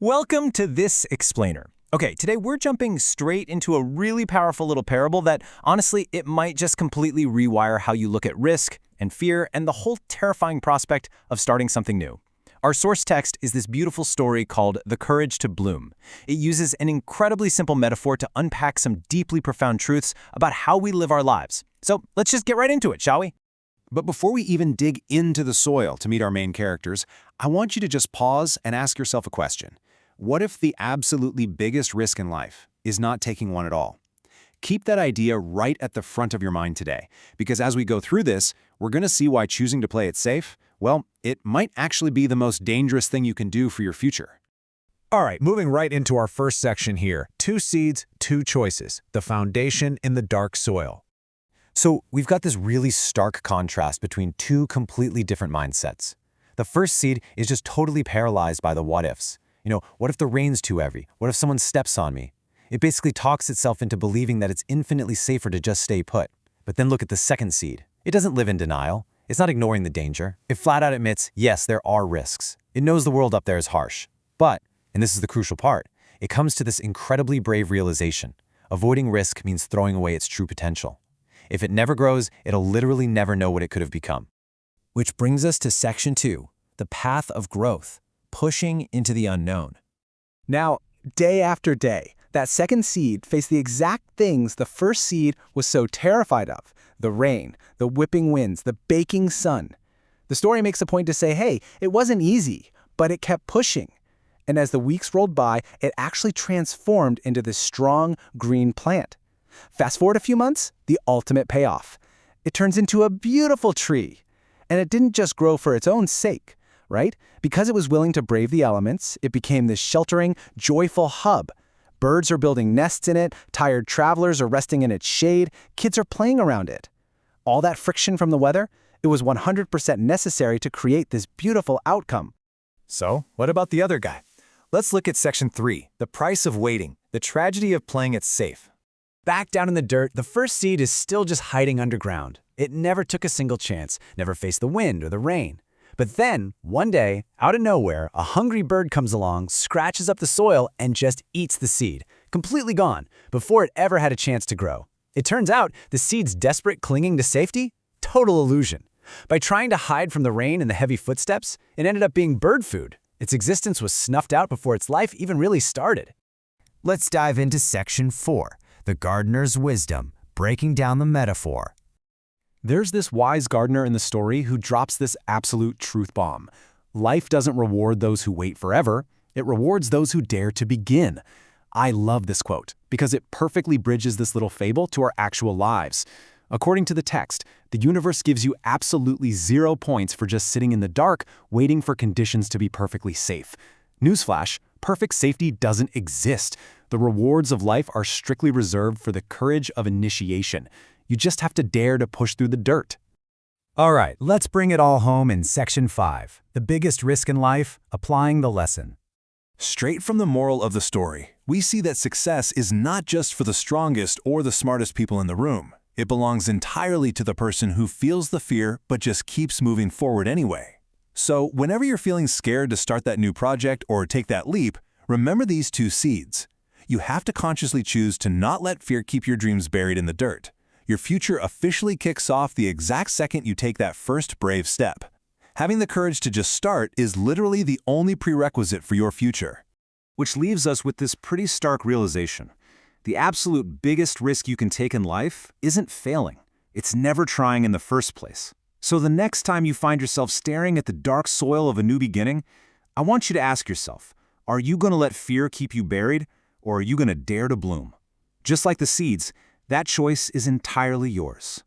Welcome to This Explainer. Okay, today we're jumping straight into a really powerful little parable that, honestly, it might just completely rewire how you look at risk and fear and the whole terrifying prospect of starting something new. Our source text is this beautiful story called The Courage to Bloom. It uses an incredibly simple metaphor to unpack some deeply profound truths about how we live our lives. So let's just get right into it, shall we? But before we even dig into the soil to meet our main characters, I want you to just pause and ask yourself a question. What if the absolutely biggest risk in life is not taking one at all? Keep that idea right at the front of your mind today, because as we go through this, we're going to see why choosing to play it safe, well, it might actually be the most dangerous thing you can do for your future. All right, moving right into our first section here. 2 seeds, 2 choices. The foundation in the dark soil. So we've got this really stark contrast between 2 completely different mindsets. The first seed is just totally paralyzed by the what-ifs. What if the rain's too heavy? What if someone steps on me? It basically talks itself into believing that it's infinitely safer to just stay put. But then look at the second seed. It doesn't live in denial. It's not ignoring the danger. It flat out admits, yes, there are risks. It knows the world up there is harsh. But, and this is the crucial part, it comes to this incredibly brave realization. Avoiding risk means throwing away its true potential. If it never grows, it'll literally never know what it could have become. Which brings us to Section 2, the path of growth, pushing into the unknown. Now, day after day, that second seed faced the exact things the first seed was so terrified of: the rain, the whipping winds, the baking sun. The story makes a point to say, hey, it wasn't easy, but it kept pushing. And as the weeks rolled by, it actually transformed into this strong green plant. Fast forward a few months, the ultimate payoff. It turns into a beautiful tree. And it didn't just grow for its own sake, right? Because it was willing to brave the elements, it became this sheltering, joyful hub. Birds are building nests in it, tired travelers are resting in its shade, kids are playing around it. All that friction from the weather, it was 100% necessary to create this beautiful outcome. So, what about the other guy? Let's look at Section 3, the price of waiting, the tragedy of playing it safe. Back down in the dirt, the first seed is still just hiding underground. It never took a single chance, never faced the wind or the rain. But then, one day, out of nowhere, a hungry bird comes along, scratches up the soil, and just eats the seed, completely gone, before it ever had a chance to grow. It turns out the seed's desperate clinging to safety? Total illusion. By trying to hide from the rain and the heavy footsteps, it ended up being bird food. Its existence was snuffed out before its life even really started. Let's dive into Section 4, the gardener's wisdom, breaking down the metaphor. There's this wise gardener in the story who drops this absolute truth bomb. Life doesn't reward those who wait forever. It rewards those who dare to begin. I love this quote because it perfectly bridges this little fable to our actual lives. According to the text, the universe gives you absolutely 0 points for just sitting in the dark, waiting for conditions to be perfectly safe. Newsflash, perfect safety doesn't exist. The rewards of life are strictly reserved for the courage of initiation. You just have to dare to push through the dirt. All right, let's bring it all home in Section 5, the biggest risk in life, applying the lesson. Straight from the moral of the story, we see that success is not just for the strongest or the smartest people in the room. It belongs entirely to the person who feels the fear but just keeps moving forward anyway. So whenever you're feeling scared to start that new project or take that leap, remember these 2 seeds. You have to consciously choose to not let fear keep your dreams buried in the dirt. Your future officially kicks off the exact second you take that first brave step. Having the courage to just start is literally the only prerequisite for your future. Which leaves us with this pretty stark realization. The absolute biggest risk you can take in life isn't failing. It's never trying in the first place. So the next time you find yourself staring at the dark soil of a new beginning, I want you to ask yourself, are you going to let fear keep you buried, or are you going to dare to bloom? Just like the seeds, that choice is entirely yours.